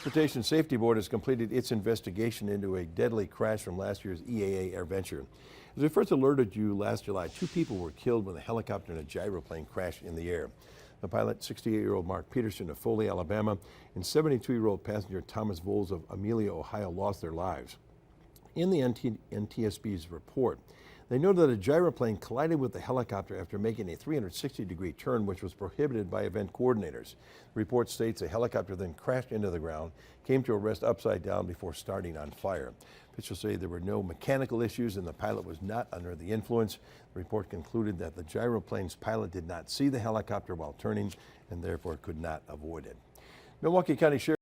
Transportation Safety Board has completed its investigation into a deadly crash from last year's EAA Airventure. As we first alerted you last July, 2 people were killed when a helicopter and a gyroplane crashed in the air. The pilot, 68-year-old Mark Peterson of Foley, Alabama, and 72-year-old passenger Thomas Voles of Amelia, Ohio, lost their lives. In the NTSB's report, they noted that a gyroplane collided with the helicopter after making a 360-degree turn, which was prohibited by event coordinators. The report states a helicopter then crashed into the ground, came to a rest upside down before starting on fire. Officials say there were no mechanical issues and the pilot was not under the influence. The report concluded that the gyroplane's pilot did not see the helicopter while turning and therefore could not avoid it. Milwaukee County Sheriff